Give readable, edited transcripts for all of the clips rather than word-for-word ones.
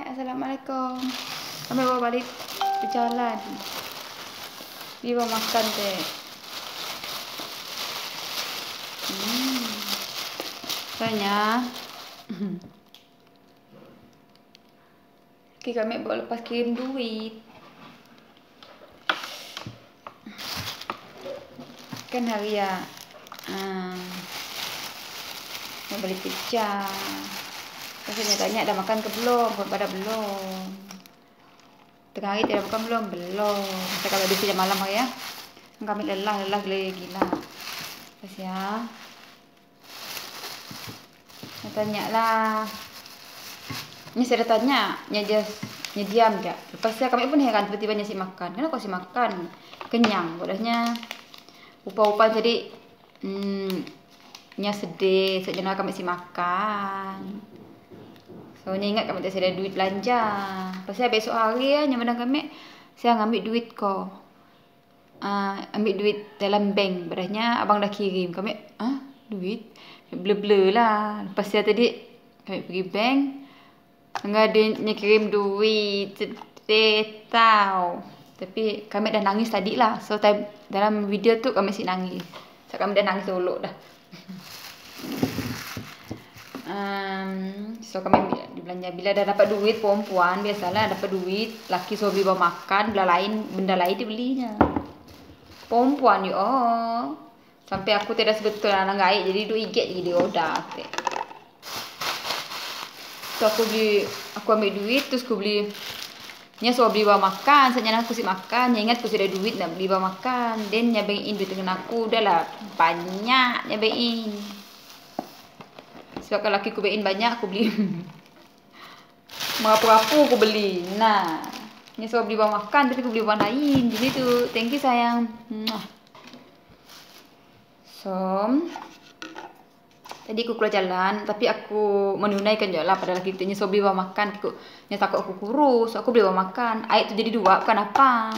Assalamualaikum. Kami bawa balik berjalan. Dia bawa makan deh. Tanya. Kami bawa lepas kirim duit. Kan hari ya. Mau beli pizza. Terus tanya ada makan ke belum? Pada belum. Tengah hari tidak makan belum. Kita kalau di malam ya. Kami lelah gila. Terus ya. Tanya lah. Ini saya tanya, diam enggak? Lepas saya kami pun heran tiba-tiba si makan. Kenapa kau si makan? Kenyang, bodahnya. Upa-upa jadi nya sedih, sejenak kami si makan. Soalnya ingat kami tak ada duit belanja. Lepas saya besok hari ya, nyaman kami saya ngambil duit kok. Ambil duit dalam bank, bodahnya abang dah kirim. Kami, duit? Blur-blur lah. Lepas saya tadi kami pergi bank. Enggak ada kirim duit. Sedih tau. Tapi kami dah nangis tadi lah. So dalam video tu kami si nangis. So kami dah nangis dulu dah. So kami belanja bila dah dapat duit perempuan biasalah dapat duit laki sobi bawa makan benda lain dibelinya. Perempuan sampai aku tidak sebetul anak gaib jadi duit jadi udah. So aku ambil duit terus aku beli nya so beli bawa makan, senyana aku si makan, ingat aku sudah duit nak beli bawa makan, dan nyabain duit dengan aku, udahlah banyak nyabain. Sebab kalau laki aku bain banyak, aku beli merapu-rapu aku beli. Nah, nya so beli bawa makan, tapi aku beli bawa lain, jadi tu, thank you sayang. So, tadi aku keluar jalan, tapi aku menunaikan je lah pada laki kita so beli bawa makan, nya takut aku kurus, so aku beli bawa makan. Air tu jadi 2, bukan apa.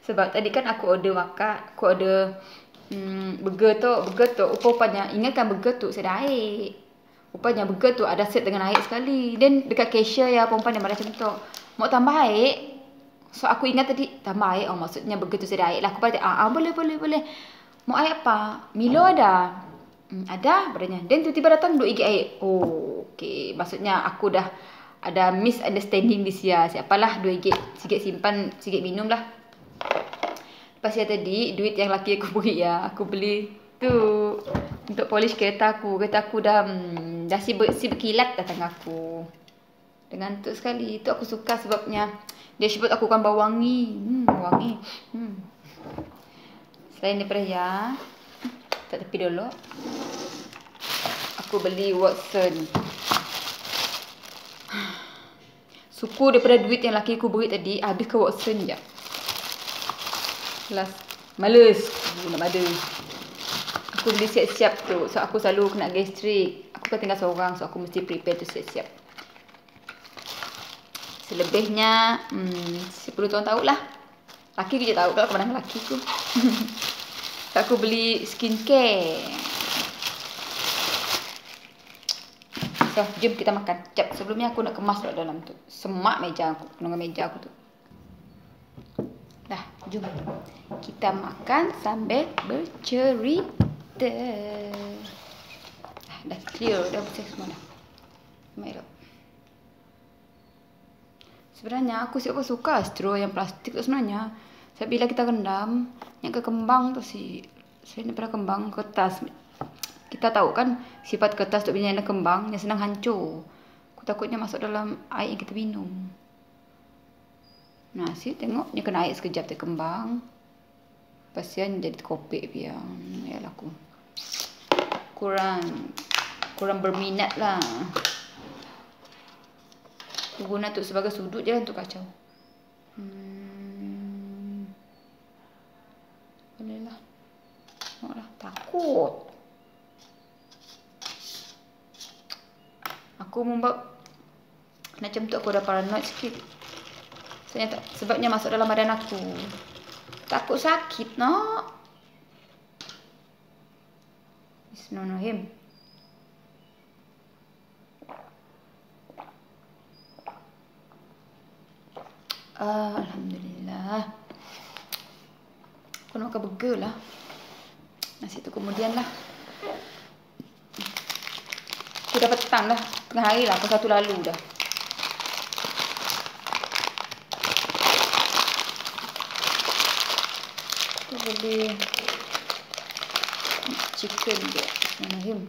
Sebab tadi kan aku order makan, aku order burger tu, upanya ingatkan burger tu saya ada air. Upanya burger tu ada set dengan air sekali. Dan dekat cashier ya perempuan yang macam tu, mau tambah air. So aku ingat tadi tambah air, maksudnya burger tu saya ada air lah. Aku kata boleh. Mau air apa? Milo ada. Ada beranya. Dan tiba-tiba datang 2 igi air. Okey. Maksudnya aku dah ada misunderstanding di sia. Siapalah 2 igi. Sikit simpan, sikit minum lah. Lepas ya tadi duit yang laki aku beri ya. Aku beli tu untuk polish kereta aku. Kereta aku dah si berkilat datang aku. Dengan tu sekali. Itu aku suka sebabnya dia sebut aku kan bau wangi. Wangi. Selain daripada ya. Tak tepi dulu. Aku beli Watson. Suku daripada duit yang laki aku beri tadi habis ke Watson je. Kelas males nak ada. Aku beli siap-siap tu. So aku selalu kena gastrik. Aku kan tinggal seorang, so aku mesti prepare tu siap-siap. Selebihnya 10 tahun tahulah. Laki aku je tahu tak kemenangan laki aku. So aku beli skincare. So, jom kita makan. Sekejap, sebelumnya aku nak kemas dalam tu. Semak meja aku, dengan meja aku tu. Dah, jom. Kita makan sambil bercerita. Dah clear, dah bersih semua dah. Merah. Sebenarnya aku suka straw yang plastik tu sebenarnya. Sebab bila kita rendam, yang ke kembang tu saya nak pernah kembang kertas. Kita tahu kan sifat kertas tu bila yang kembang yang senang hancur. Aku takutnya masuk dalam air yang kita minum. Nah, tengok dia kena air sekejap dia kembang. Pasian jadi kopek piang. Yalah aku. Kurang berminat lah. Aku guna tu sebagai sudut je untuk kacau. Boleh lah. Tengoklah, takut. Aku membuat macam tu aku dah paranoid sikit. Sebabnya masuk dalam badan aku. Takut sakit, no. Bismillahirrahmanirrahim. Alhamdulillah. Aku nak makan burger lah. Nasi tu kemudian lah. Sudah petang dah. Tengah hari lah. Pukul 1 lalu dah. Aku beli chicken je. Bismillahirrahmanirrahim.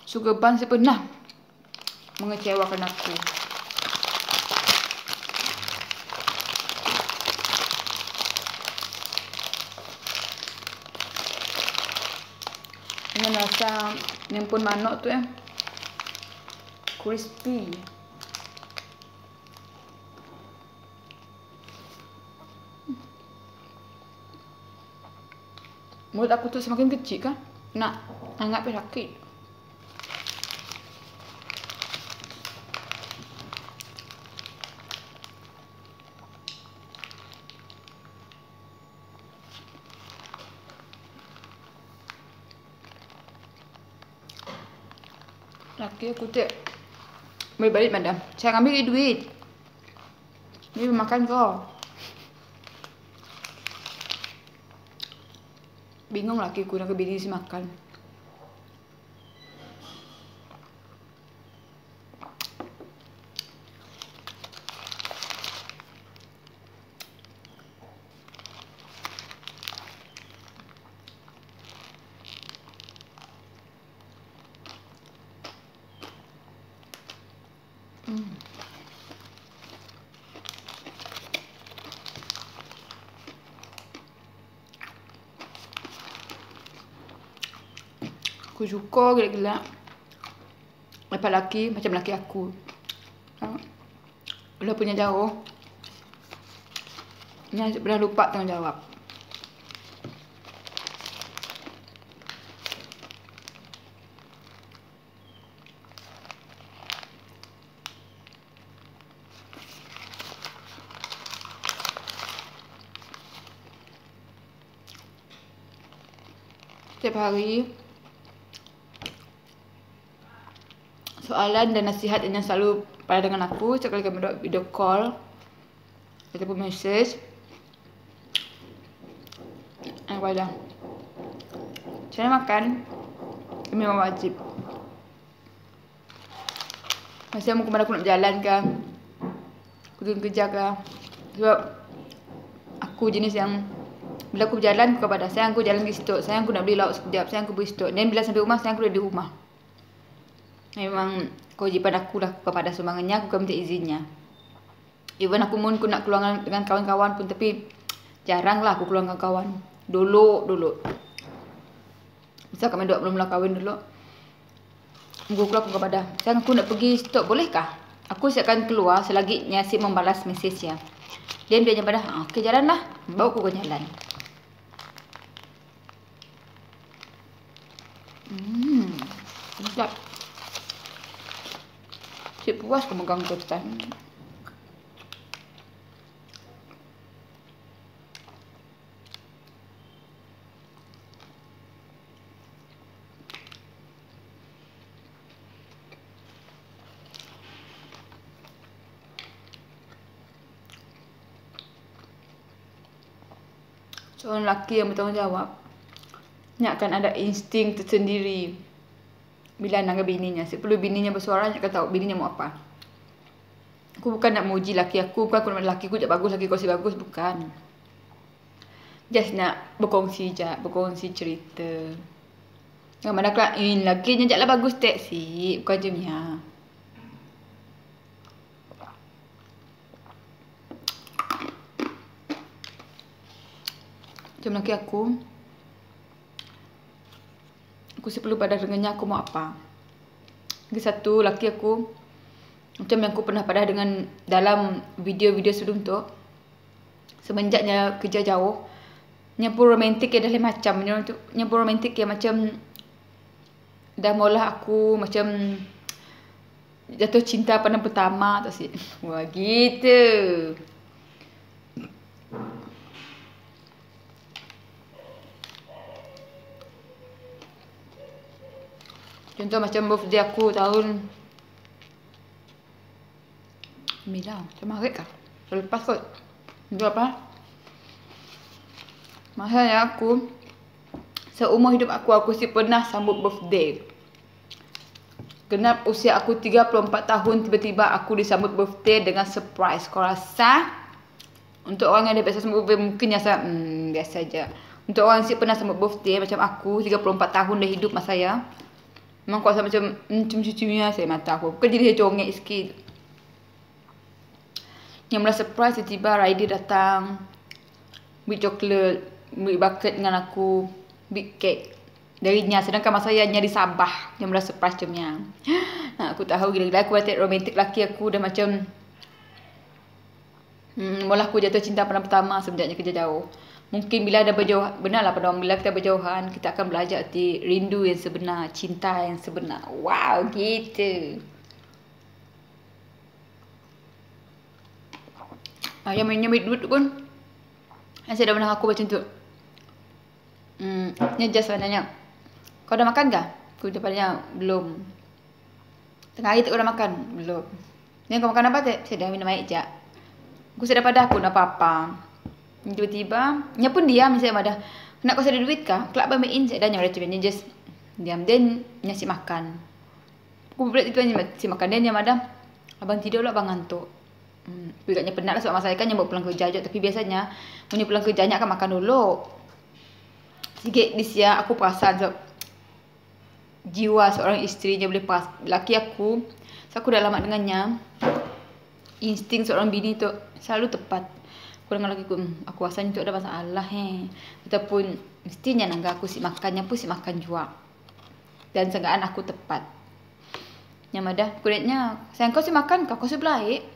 Sugar bun saya pernah mengecewakan aku. Dengan rasa nempun manok tu crispy. Mulut aku tu semakin kecil kan? Nak hangat pun sakit. Laki aku tu balik madam. Saya ambil duit. Ni makan kau. Bingung laki aku nak ke bini si makan. Aku suka gila-gila lepas laki macam laki aku. Bila punya jauh ni pernah lupa tanggungjawab. Setiap hari soalan dan nasihat yang selalu pada dengan aku setiap kali kami buat video call ataupun message. Apa dah? Cara makan memang wajib. Masa mau kemana aku nak berjalan ke, aku pergi kerja ke. Sebab aku jenis yang bila aku berjalan aku kepada sayang aku jalan ke situ, sayang aku nak beli lauk sekejap, sayang aku pergi situ. Dan bila sampai rumah sayang aku dah di rumah. Memang kewajipan aku lah kepada sumbangannya, aku akan minta izinnya. Even aku pun aku nak keluar dengan kawan-kawan pun, tapi jarang lah aku keluar dengan kawan. Dulu misal kami dua belum kahwin dulu, aku keluar aku kepada sayang aku nak pergi stok, bolehkah? Aku siapkan keluar selagi Nyasib membalas mesej ya. Dia biarnya pada okey jalan lah, bawa aku ke jalan. Sedap. Cik puas aku megang ketan. Seorang lelaki yang bertanggungjawab nya akan ada insting tersendiri bila nak dengan bininya. Sebelum bininya bersuara, nya akan tahu bininya mau apa. Aku bukan nak muji laki aku, bukan aku nak laki aku tak bagus, laki kau si bagus, bukan. Just nak berkongsi je, berkongsi cerita. Yang mana kelain laki nya jaklah bagus tak si, bukan je nya. Macam laki aku perlu pada dengannya aku mau apa. Lagi satu laki aku macam yang aku pernah pada dengan dalam video-video sebelum tu, semenjaknya kerja jauh, nyampur romantik ya dah lain macam, nyampur romantik ya macam dah mula aku macam jatuh cinta pandang pertama tu sih. Wah gitu. Contoh macam birthday aku tahun 9, macam Maret kah? Lepas kot. Itu apa? Masalahnya aku seumur hidup aku si pernah sambut birthday. Genap usia aku 34 tahun, tiba-tiba aku disambut birthday dengan surprise. Kau rasa untuk orang yang dah biasa sambut birthday mungkin biasa aja. Untuk orang yang pernah sambut birthday macam aku 34 tahun dah hidup masa saya, memang kau rasa macam cucu-cucunya saya mata aku. Bukan jadi saya congek sikit. Yang mula surprise tiba-tiba rider datang, beli coklat, beli bucket dengan aku, big cake darinya. Sedangkan masa saya nyari Sabah, yang mula surprise macamnya. Aku tahu gila-gila aku batik romantik laki aku dah macam mula aku jatuh cinta pada pertama sebenarnya kerja jauh. Mungkin bila ada berjauh, benarlah pada orang bila kita berjauhan, kita akan belajar arti rindu yang sebenar, cinta yang sebenar. Wow, gitu. Yang mainnya duit pun saya dah pernah aku macam tu. Ni just nanya, kau dah makan kah? Aku jawapannya belum. Tengah hari tu kau dah makan? Belum. Ni kau makan apa tu? Saya dah minum air je. Aku sudah pada aku nak apa-apa. Tiba-tiba, nya pun diam saya madah. Nak kau ada duit kah? Kelak bang in saya dah nyampe macam ni just diam dan nyasi makan. Aku berat itu nyasi makan dan nyam ada. Abang tidur lah abang ngantuk. Agaknya penat lah sebab masa saya kan yang bawa pulang kerja je. Tapi biasanya punya pulang kerjanya akan makan dulu. Sikit di sia aku perasan sebab jiwa seorang isteri je boleh pas. Laki aku, so aku dah lama dengannya. Insting seorang bini tu selalu tepat. Aku dengan laki aku rasa tu ada masalah ataupun mestinya nangga aku si makannya pun si makan juga. Dan sangkaan aku tepat. Yang ada kulitnya sayang kau si makan kau si belai.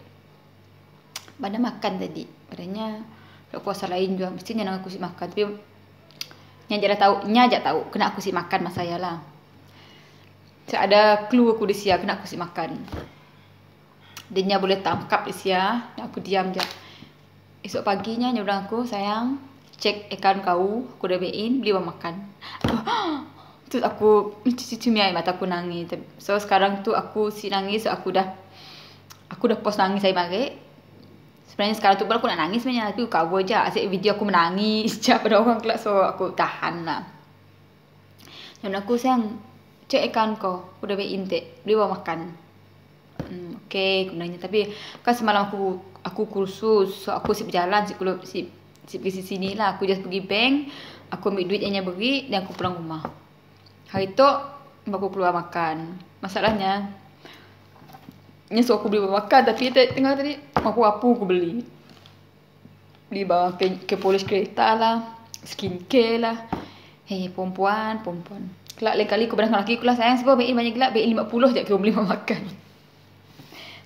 Pada makan tadi. Padanya aku rasa lain juga mestinya nangga aku si makan. Tapi nya aja tahu kena aku si makan masa saya lah. So, ada clue aku di sia kena aku si makan. Dia boleh tangkap di sia, aku diam je. Esok paginya dia bilang aku, sayang, cek account kau, aku dah bain, beli bawa makan. Terus aku cumi air mata aku nangis. So sekarang tu aku si nangis, so aku dah post nangis saya balik. Sebenarnya sekarang tu pun aku nak nangis sebenarnya, tapi cover je asyik video aku menangis je pada orang kelas, so aku tahan lah. Dan aku sayang, cek account kau, aku dah bain beli bawa makan. Okay, aku nanya. Tapi kan semalam aku kursus, so aku si berjalan si pergi sini lah. Aku just pergi bank, aku ambil duit yang beri dan aku pulang rumah. Hari tu aku keluar makan. Masalahnya aku beli makan, tapi tengah tadi aku beli barang ke polis kereta lah, skincare lah. Perempuan kelak lain kali aku bilang lelaki aku lah, sayang sebab bain banyak gelap, bain 50 je aku beli makan.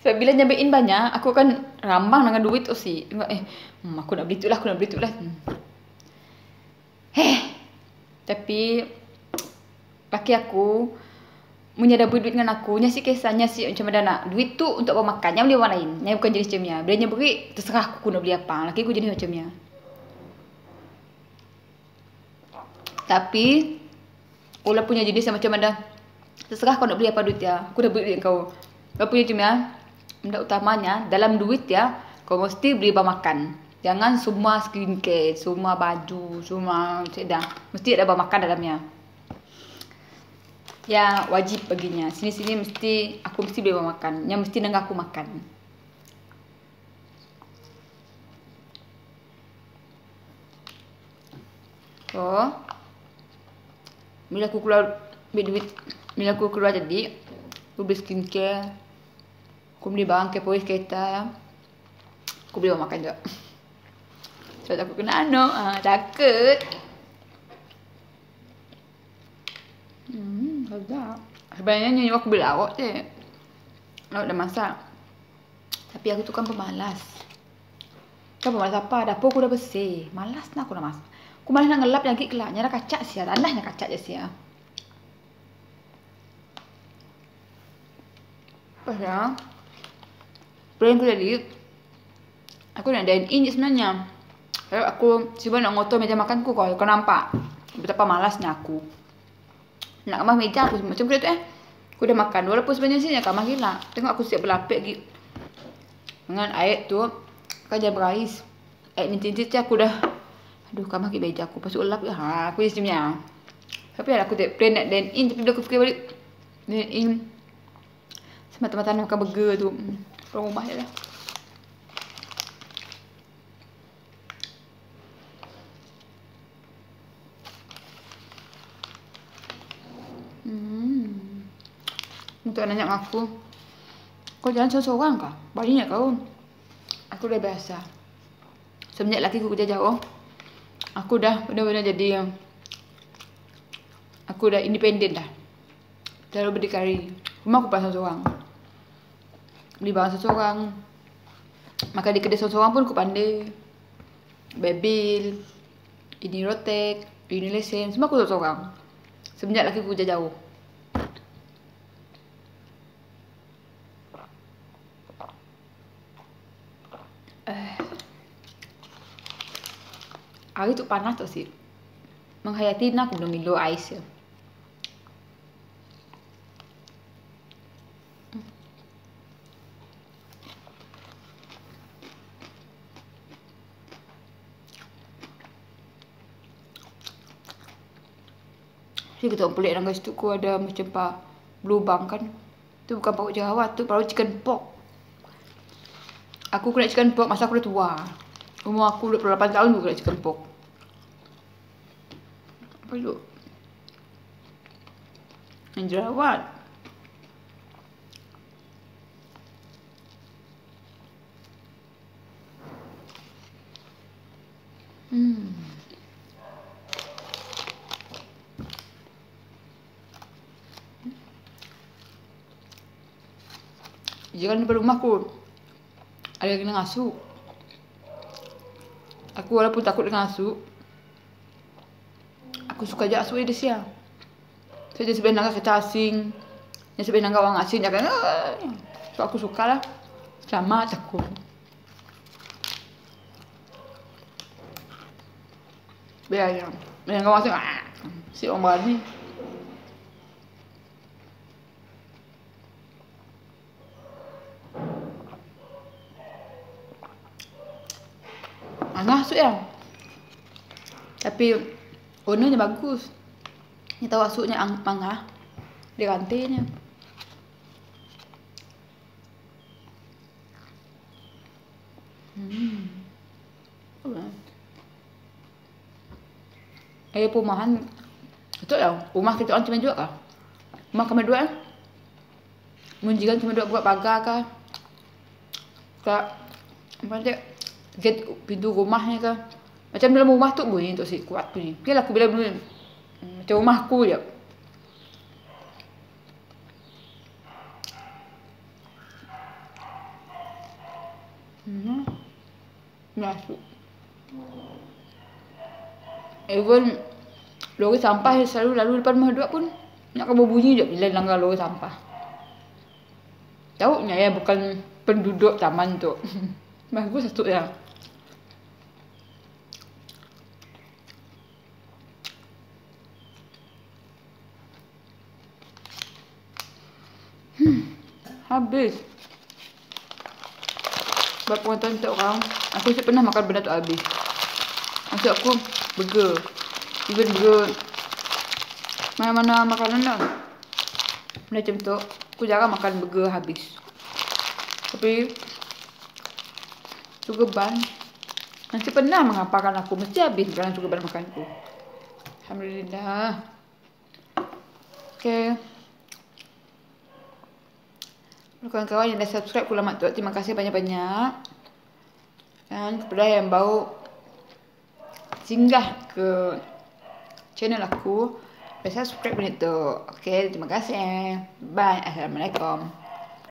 Sebab bila nyampein banyak, aku akan rambang dengan duit tu si. Aku nak beli tu lah, Tapi laki aku punya dah duit dengan aku, nya si kisahnya si macam mana nak duit tu untuk bawa makan, yang beli orang lain, yang bukan jenis macamnya. Bila nya beri, terserah aku nak beli apa. Laki aku jenis macamnya. Tapi ulah punya jenis yang macam mana, terserah kau nak beli apa duit ya. Aku dah beri duit kau. Kau punya macamnya. Benda utamanya dalam duit ya, kau mesti beli bahan makan. Jangan semua skincare, semua baju, semua sedang. Mesti ada bahan makan dalamnya. Ya wajib baginya. Sini-sini aku mesti beli bahan makan. Yang mesti nengah aku makan. So, bila aku keluar duit, bila aku keluar jadi, aku beli skincare. Aku beli barang ke polis kereta. Aku beli bawa makan juga. So aku kena takut. Sedap. Sebenarnya nyanyi aku beli lauk je. Lauk dah masak. Tapi aku tu kan pemalas. Kan pemalas apa? Dapur aku dah bersih. Malas nak aku nak masak. Aku malas nak ngelap lagi kelak. Nyara kacak sia. Tanahnya kacak je sia. Apa ya? Plan aku jadi, aku nak dine in je sebenarnya. Kalau aku cuba nak ngotor meja makan kau nampak betapa malasnya aku. Nak kemas meja aku macam tu Aku udah makan. Walaupun sebenarnya sih ya kamar gila. Tengok aku siap berlapik gitu. Dengan air tu kan jangan berais. Air ni tintit aku dah. Aduh kamar ke beja aku pasuk lap ya. Ha aku isimnya. Tapi aku tak plan nak dan in tapi dah aku fikir balik. Dan in semata-mata nak makan burger tu. Orang rumah je lah. Untuk nanya aku, kau jalan seorang kah? Banyak kau. Aku dah biasa. Semenjak laki aku kerja jauh, aku dah benar-benar jadi aku dah independen dah. Terlalu berdikari. Rumah aku pasang seorang. Beli barang seorang. Makan di kedai seorang pun aku pandai. Bebil, ini rotek, ini lesen, semua aku seorang. Semenjak laki aku kerja jauh. Hari tu panas tu sih. Menghayati nak aku belum minum ais ya. Jadi kita orang pelik guys tu aku ada macam lubang kan. Tu bukan pauk jerawat, tu pauk chicken pork. Aku kena chicken pork masa aku dah tua. Umur aku 28 tahun aku kena chicken pork. Apa tu? Yang jerawat. Jangan depan rumah aku ada yang kena ngasuk. Aku walaupun takut dengan ngasuk, aku suka je asuk dia siang. Saya jadi sebenarnya nangka kecil asing. Yang sebenarnya nangka orang asing jangan. So aku suka lah. Selamat aku. Biar yang kau asing si orang berani. Ngasuk ya. Tapi ownernya bagus. Dia tahu asuknya mangah. Dia rantinya. Perumahan betul lah. Rumah kita orang cuma dua kah? Rumah kami dua kan? Munjikan cuma dua buat pagar kah? Kak, apa dia? Gate pintu rumahnya kah? Macam dalam rumah tu bunyi untuk si kuat bunyi. Biarlah aku bilang bunyi. Macam rumahku je. Masuk. Even lori sampah selalu lalu depan rumah dua pun nak kau berbunyi je bila langgar lori sampah. Tahu ya bukan penduduk taman tu. Bagus satu ya. Habis. Buat penonton untuk orang, aku pernah makan benda tu habis. Maksud aku burger. Even burger mana-mana makanan lah. Macam tu, aku jarang makan burger habis. Tapi sugar bun nanti pernah mengapakan aku mesti habis kerana sugar bun makanku. Alhamdulillah. Okay. Kawan-kawan yang dah subscribe Pulau Mak Tok, terima kasih banyak-banyak. Dan kepada yang baru singgah ke channel aku, subscribe benda tu. Okay, terima kasih. Bye. Assalamualaikum.